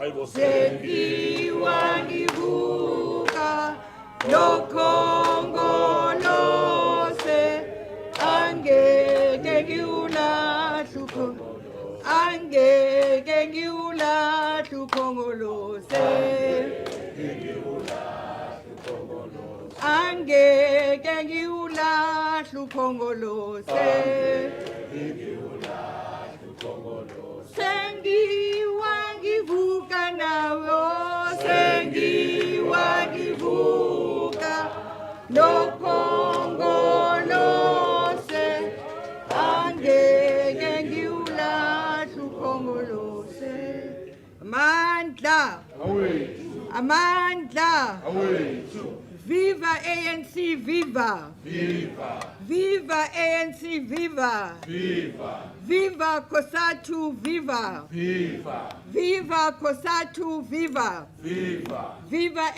sengiwa ngivuka lokhongolose angeke ngiwulahle ukhongolose angeke ngiwulahle ukhongolose angeke ngiwulahle ukhongolose sengiwa ngivuka nawo sengiwa ngivuka lokhongolose angeke ngiwulahle ukhongolose amandla amandla Viva ANC, viva! Viva! Viva ANC, viva! Viva! Viva COSATU, viva! Viva! Viva COSATU, viva! Viva! Viva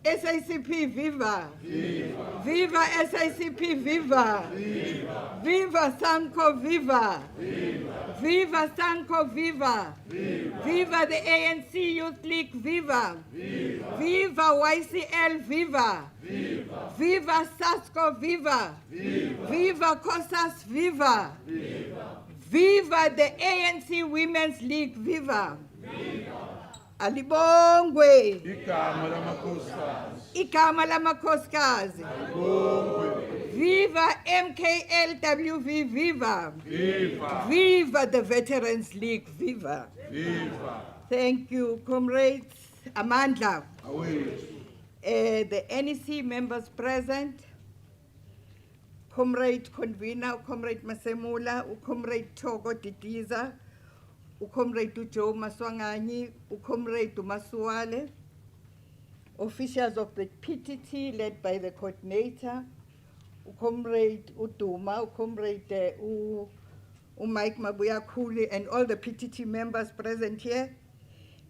SACP, viva! Viva! Viva SACP, viva! Viva! Viva SANCO, viva! Viva! Viva SANCO, viva! Viva! Viva the ANC Youth League, viva! Viva! Viva YCL, viva! Viva! Viva SASCO, viva! Viva! Viva COSAS, viva! Viva! Viva the ANC Women's League, viva! Viva! Alibongwe! Igama lamakhosikazi. Viva MKLWV, viva! Viva! Viva the Veterans League, viva! Viva! Thank you, comrades. Amandla. The NEC members present, Comrade Convenor, Comrade Masemula, Comrade Togo Didiza, Comrade Joe Maswanganyi, Comrade Masuale, officials of the PTT led by the coordinator, Comrade Uduma, Comrade Mike Mabuyakuli, and all the PTT members present here,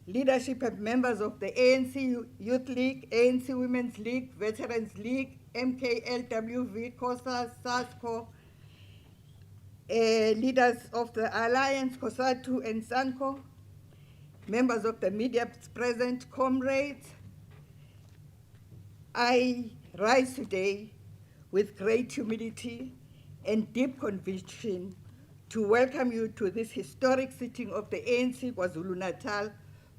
leadership and members of the ANC Youth League, ANC Women's League, Veterans League, MKLWV, COSAS, SASCO, leaders of the Alliance, COSATU and SANCO, members of the media present, comrades. I rise today with great humility and deep conviction to welcome you to this historic sitting of the ANC KwaZulu-Natal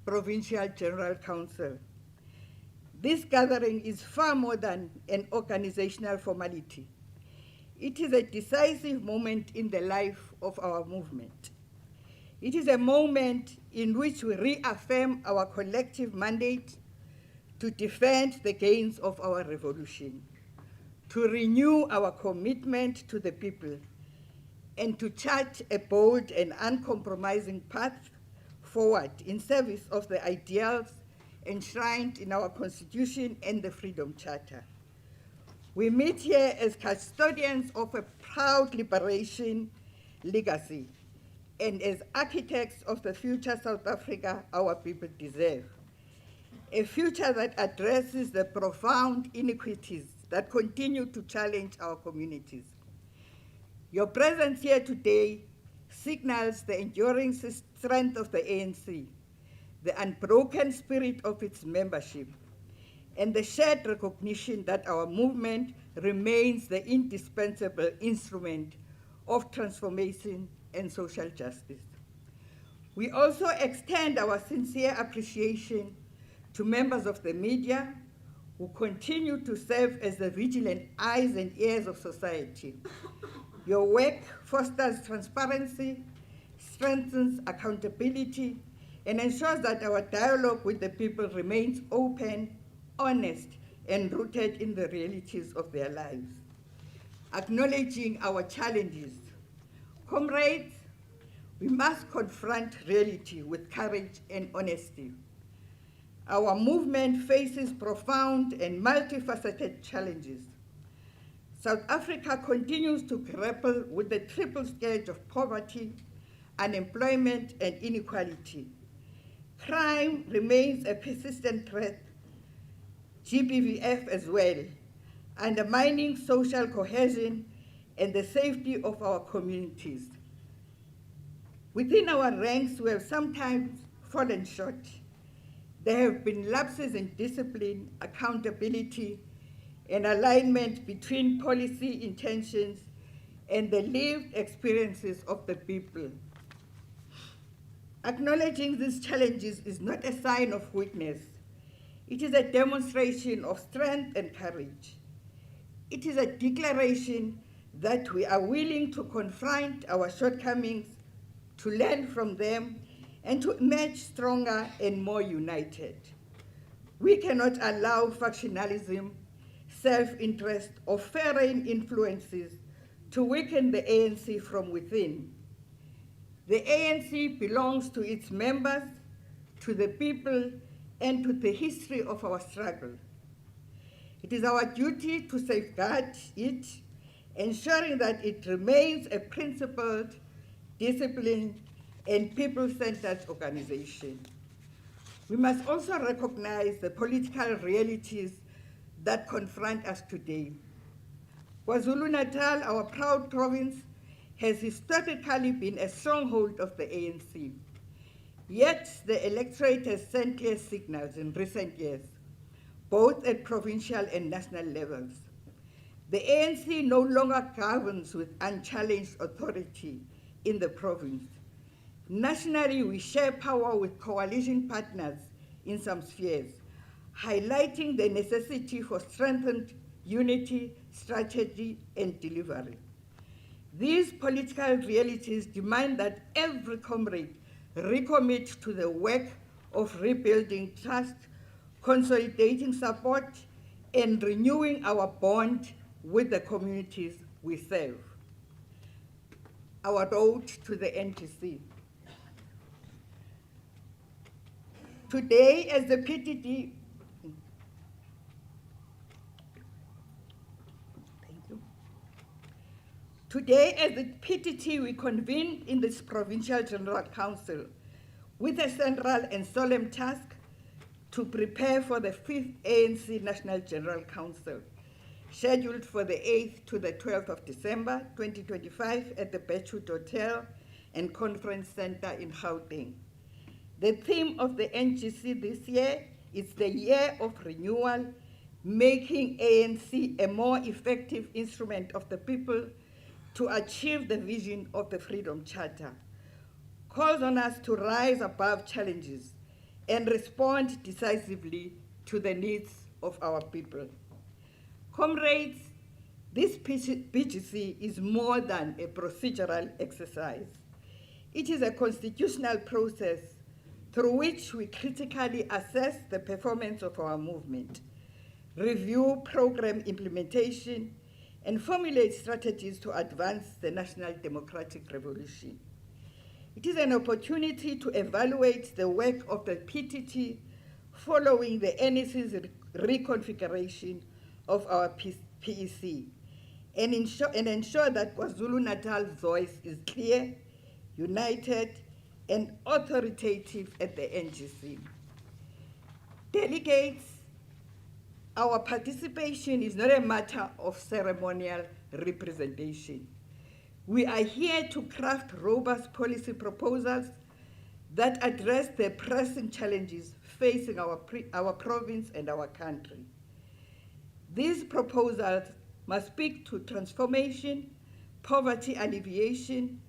Provincial General Council. This gathering is far more than an organizational formality. It is a decisive moment in the life of our movement. It is a moment in which we reaffirm our collective mandate to defend the gains of our revolution, to renew our commitment to the people, and to chart a bold and uncompromising path forward in service of the ideals enshrined in our Constitution and the Freedom Charter. We meet here as custodians of a proud liberation legacy and as architects of the future South Africa our people deserve. A future that addresses the profound inequities that continue to challenge our communities. Your presence here today signals the enduring strength of the ANC, the unbroken spirit of its membership, and the shared recognition that our movement remains the indispensable instrument of transformation and social justice. We also extend our sincere appreciation to members of the media who continue to serve as the vigilant eyes and ears of society. Your work fosters transparency, strengthens accountability, and ensures that our dialogue with the people remains open, honest, and rooted in the realities of their lives. Acknowledging our challenges, comrades, we must confront reality with courage and honesty. Our movement faces profound and multifaceted challenges. South Africa continues to grapple with the triple scourge of poverty, unemployment, and inequality. Crime remains a persistent threat, GBVF as well, undermining social cohesion and the safety of our communities. Within our ranks, we have sometimes fallen short, There have been lapses in discipline, accountability, and alignment between policy intentions and the lived experiences of the people. Acknowledging these challenges is not a sign of weakness. It is a demonstration of strength and courage. It is a declaration that we are willing to confront our shortcomings, to learn from them, and to emerge stronger and more united. We cannot allow factionalism, self-interest, or foreign influences to weaken the ANC from within. The ANC belongs to its members, to the people, and to the history of our struggle. It is our duty to safeguard it, ensuring that it remains a principled, disciplined, and people-centered organization. We must also recognize the political realities that confront us today. KwaZulu-Natal, our proud province, has historically been a stronghold of the ANC. Yet the electorate has sent clear signals in recent years, both at provincial and national levels. The ANC no longer governs with unchallenged authority in the province. Nationally, we share power with coalition partners in some spheres, highlighting the necessity for strengthened unity, strategy, and delivery. These political realities demand that every comrade recommit to the work of rebuilding trust, consolidating support, and renewing our bond with the communities we serve. Our road to the NTC. Today, as the PTT, Today, as the PTT, we convened in this Provincial General Council with a central and solemn task to prepare for the 5th ANC National General Council, scheduled for the 8th to the 12th of December 2025 at the Birchwood Hotel and Conference Center in Gauteng. The theme of the NGC this year is the Year of Renewal, making ANC a more effective instrument of the people to achieve the vision of the Freedom Charter, calls on us to rise above challenges and respond decisively to the needs of our people. Comrades, this BGC is more than a procedural exercise. It is a constitutional process through which we critically assess the performance of our movement, review program implementation, and formulate strategies to advance the national democratic revolution. It is an opportunity to evaluate the work of the PTT following the NEC's reconfiguration of our PEC and ensure that KwaZulu-Natal's voice is clear, united, and authoritative at the NGC. Delegates, our participation is not a matter of ceremonial representation. We are here to craft robust policy proposals that address the pressing challenges facing our province and our country. These proposals must speak to transformation, poverty alleviation,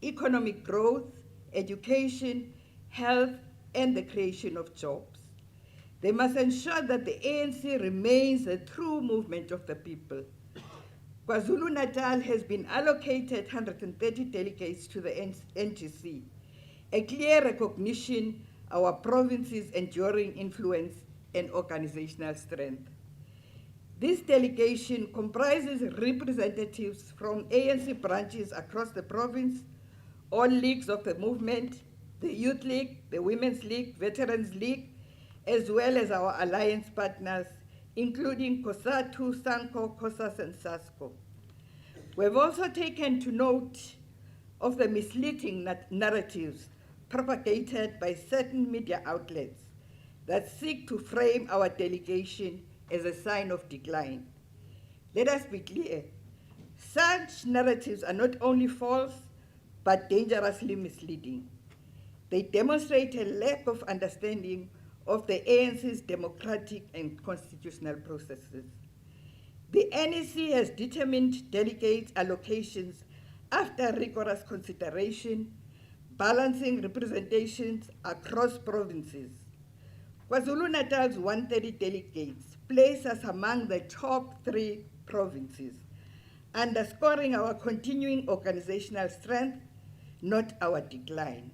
economic growth, education, health, and the creation of jobs. They must ensure that the ANC remains a true movement of the people. KwaZulu-Natal has been allocated 130 delegates to the NGC, a clear recognition of our province's enduring influence and organizational strength. This delegation comprises representatives from ANC branches across the province, all leagues of the movement, the Youth League, the Women's League, Veterans League, as well as our alliance partners, including COSATU, SANCO, COSAS, and SASCO. We've also taken to note of the misleading narratives propagated by certain media outlets that seek to frame our delegation as a sign of decline. Let us be clear, such narratives are not only false, but dangerously misleading. They demonstrate a lack of understanding of the ANC's democratic and constitutional processes. The NEC has determined delegate allocations after rigorous consideration, balancing representations across provinces. KwaZulu-Natal's 130 delegates place us among the top 3 provinces, underscoring our continuing organizational strength, not our decline.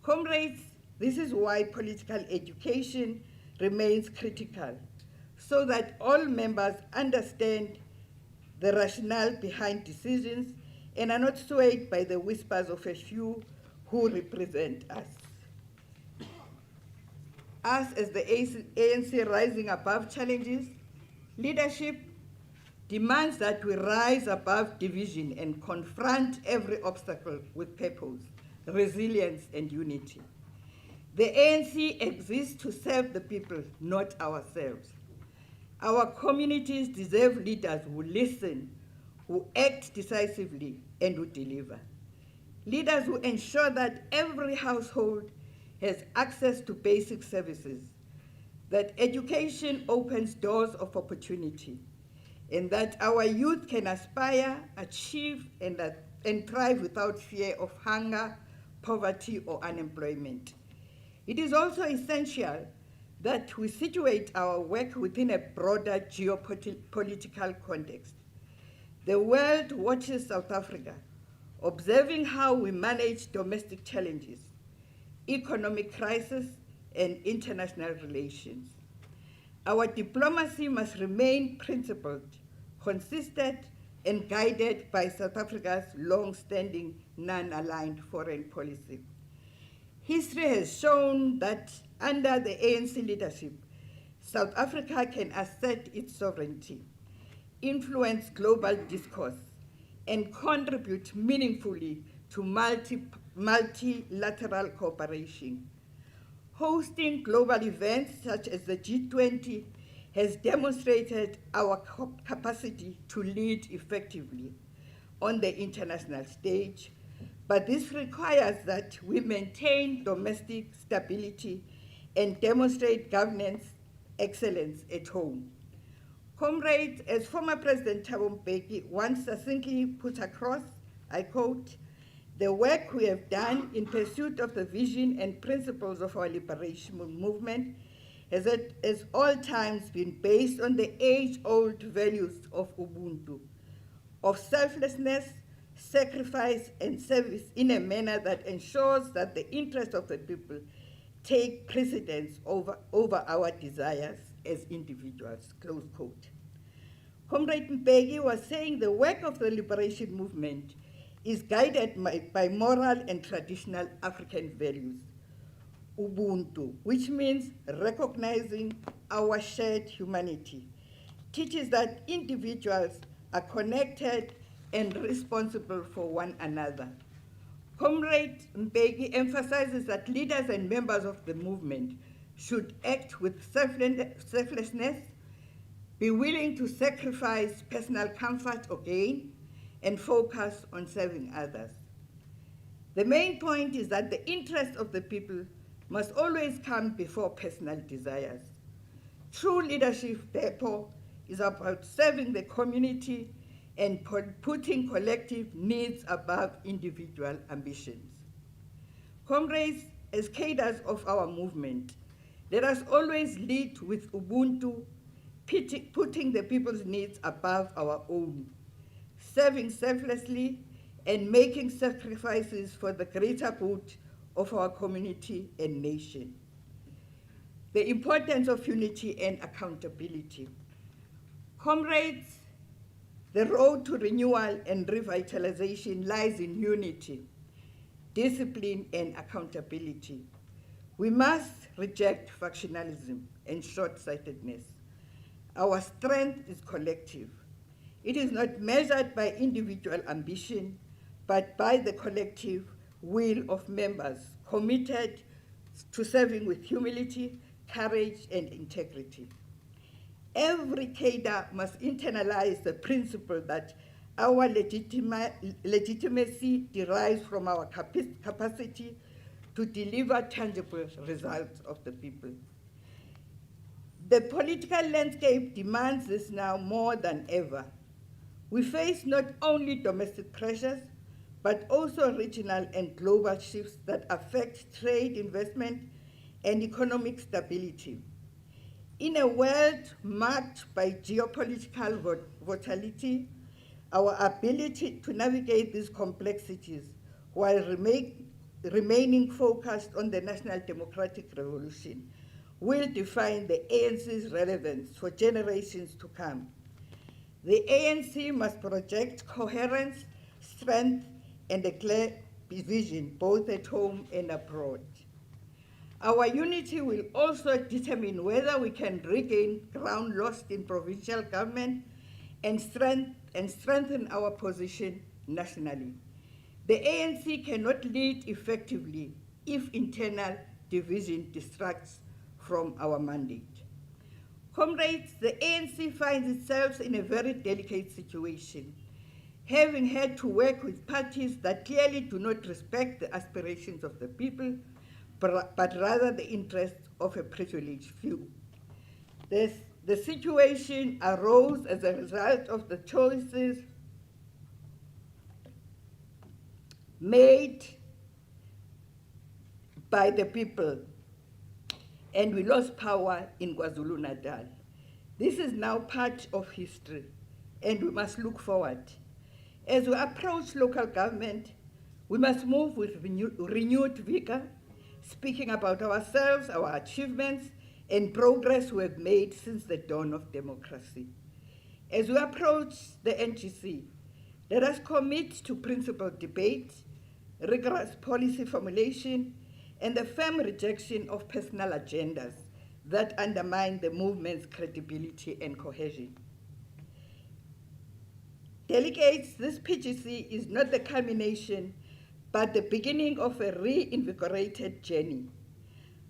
Comrades, this is why political education remains critical, so that all members understand the rationale behind decisions and are not swayed by the whispers of a few who represent us. Us as the ANC rising above challenges, leadership demands that we rise above division and confront every obstacle with purpose, resilience, and unity. The ANC exists to serve the people, not ourselves. Our communities deserve leaders who listen, who act decisively, and who deliver. Leaders who ensure that every household has access to basic services, that education opens doors of opportunity, and that our youth can aspire, achieve, and thrive without fear of hunger, poverty, or unemployment. It is also essential that we situate our work within a broader geopolitical context. The world watches South Africa, observing how we manage domestic challenges, economic crisis, and international relations. Our diplomacy must remain principled, consistent, and guided by South Africa's long-standing non-aligned foreign policy. History has shown that under the ANC leadership, South Africa can assert its sovereignty, influence global discourse, and contribute meaningfully to multilateral cooperation. Hosting global events such as the G20 has demonstrated our capacity to lead effectively on the international stage, but this requires that we maintain domestic stability and demonstrate governance excellence at home. Comrades, as former President Thabo Mbeki once succinctly put across, I quote, "The work we have done in pursuit of the vision and principles of our liberation movement has at all times been based on the age-old values of Ubuntu, of selflessness, sacrifice, and service in a manner that ensures that the interests of the people take precedence over our desires as individuals," close quote. Comrade Mbeki was saying the work of the liberation movement is guided by moral and traditional African values. Ubuntu, which means recognizing our shared humanity, teaches that individuals are connected and responsible for one another. Comrade Mbeki emphasizes that leaders and members of the movement should act with selflessness, be willing to sacrifice personal comfort or gain, and focus on serving others. The main point is that the interests of the people must always come before personal desires. True leadership, therefore, is about serving the community and putting collective needs above individual ambitions. Comrades, as cadres of our movement, let us always lead with Ubuntu, putting the people's needs above our own, serving selflessly, and making sacrifices for the greater good of our community and nation. The importance of unity and accountability. Comrades, the road to renewal and revitalization lies in unity, discipline, and accountability. We must reject factionalism and short-sightedness. Our strength is collective. It is not measured by individual ambition, but by the collective will of members committed to serving with humility, courage, and integrity. Every cadre must internalize the principle that our legitimacy derives from our capacity to deliver tangible results of the people. The political landscape demands this now more than ever. We face not only domestic pressures, but also regional and global shifts that affect trade, investment, and economic stability. In a world marked by geopolitical volatility, our ability to navigate these complexities while remaining focused on the National Democratic Revolution will define the ANC's relevance for generations to come. The ANC must project coherence, strength, and a clear vision, both at home and abroad. Our unity will also determine whether we can regain ground lost in provincial government and strengthen our position nationally. The ANC cannot lead effectively if internal division distracts from our mandate. Comrades, the ANC finds itself in a very delicate situation, having had to work with parties that clearly do not respect the aspirations of the people, but rather the interests of a privileged few. The situation arose as a result of the choices made by the people, and we lost power in KwaZulu-Natal. This is now part of history, and we must look forward. As we approach local government, we must move with renewed vigor, speaking about ourselves, our achievements, and progress we have made since the dawn of democracy. As we approach the NGC, let us commit to principled debate, rigorous policy formulation, and the firm rejection of personal agendas that undermine the movement's credibility and cohesion. Delegates, this PGC is not the culmination, but the beginning of a reinvigorated journey.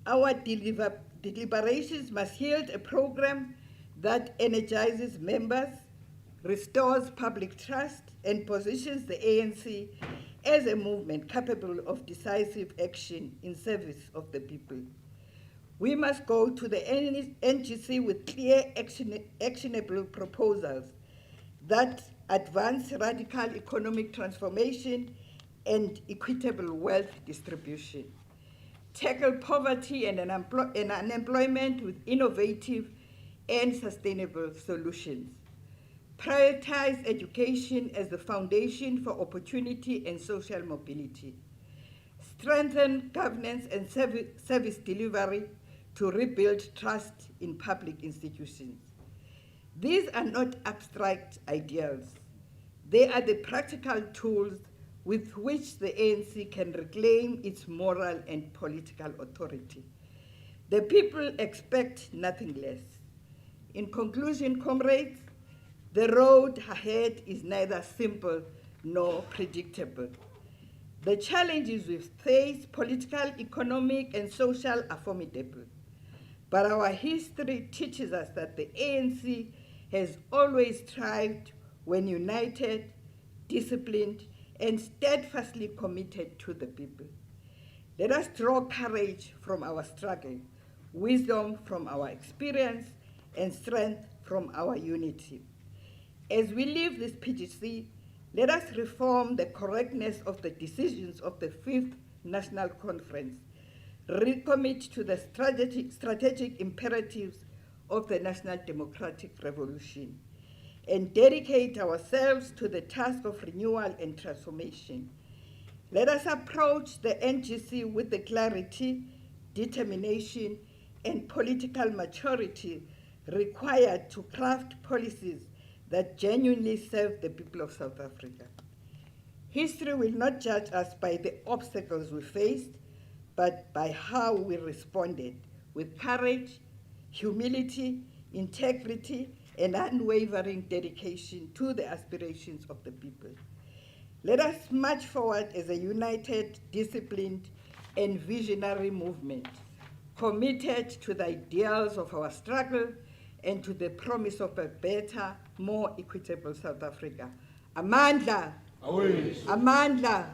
Our deliberations must yield a program that energizes members, restores public trust, and positions the ANC as a movement capable of decisive action in service of the people. We must go to the NGC with clear, actionable proposals that advance radical economic transformation and equitable wealth distribution, tackle poverty and unemployment with innovative and sustainable solutions, prioritize education as the foundation for opportunity and social mobility, strengthen governance and service delivery to rebuild trust in public institutions. These are not abstract ideals. They are the practical tools with which the ANC can reclaim its moral and political authority. The people expect nothing less. In conclusion, comrades, the road ahead is neither simple nor predictable. The challenges we face, political, economic, and social, are formidable. But our history teaches us that the ANC has always thrived when united, disciplined, and steadfastly committed to the people. Let us draw courage from our struggle, wisdom from our experience, and strength from our unity. As we leave this PGC, let us reform the correctness of the decisions of the 5th National Conference, recommit to the strategic imperatives of the National Democratic Revolution, and dedicate ourselves to the task of renewal and transformation. Let us approach the NGC with the clarity, determination, and political maturity required to craft policies that genuinely serve the people of South Africa. History will not judge us by the obstacles we faced, but by how we responded with courage, humility, integrity, and unwavering dedication to the aspirations of the people. Let us march forward as a united, disciplined, and visionary movement, committed to the ideals of our struggle and to the promise of a better, more equitable South Africa. Amandla, Amandla.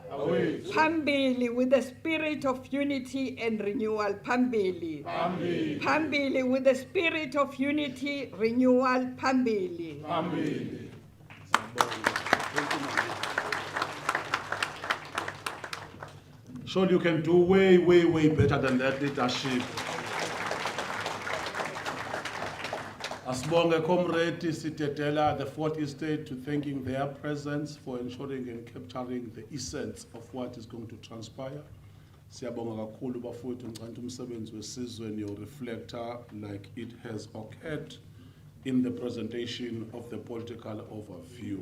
Phambili with the spirit of unity and renewal. Phambili. Phambili with the spirit of unity, renewal. Phambili. Sure, you can do way, way, way better than that leadership. Asibonge Comrade Sitetela, the fourth estate, to thanking their presence for ensuring and capturing the essence of what is going to transpire. Siyabonga kakhulu bafowethu ngicela umsebenzi wesizwe niyo-reflector like it has occurred in the presentation of the political overview,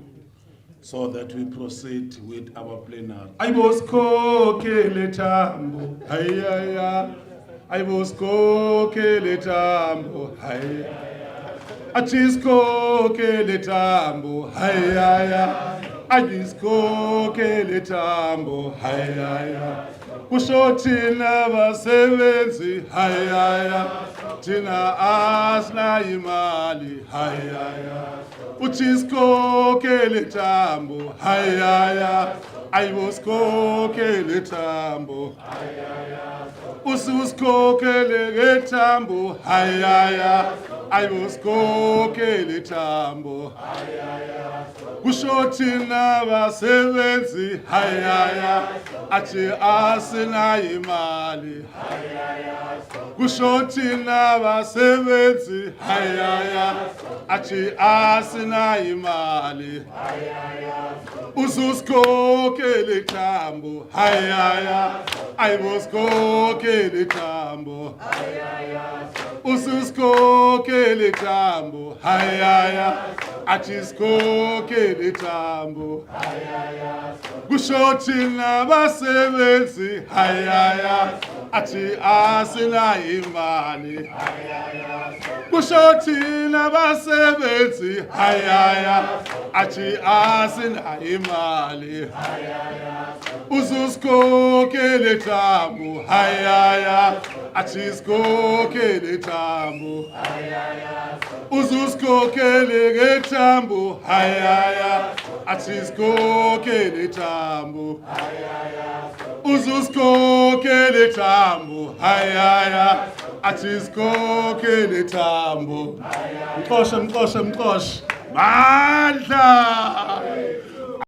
so that we proceed with our plenary. Ayibosikhokhele Tambo, hayaya. Ayibosikhokhele Tambo, hayaya. Achisikhokhele Tambo, hayaya. Achisikhokhele Tambo, hayaya. Kusho thina basebenzi, hayaya. Thina asina imali, hayaya. Uchisikhokhele Tambo, hayaya. Ayibosikhokhele Tambo, hayaya. Ususikhokhele Tambo, hayaya. Ayibosikhokhele Tambo, hayaya. Kusho thina basebenzi, hayaya. Athi asina imali, hayaya. Kusho thina basebenzi, hayaya. Athi asina imali, hayaya. Ususikhokhele Tambo, hayaya. Ayibosikhokhele Tambo, hayaya. Ususikhokhele Tambo, hayaya. Achisikhokhele Tambo, hayaya. Kusho thina basebenzi, hayaya. Athi asina imali, hayaya. Kusho thina basebenzi, hayaya. Athi asina imali, hayaya. Ususikhokhele Tambo, hayaya. Achisikhokhele Tambo, hayaya. Ususikhokhele Tambo, hayaya. Achisikhokhele Tambo, hayaya. Ususikhokhele Tambo, hayaya. Achisikhokhele Tambo, hayaya. Mxoshe Mandla.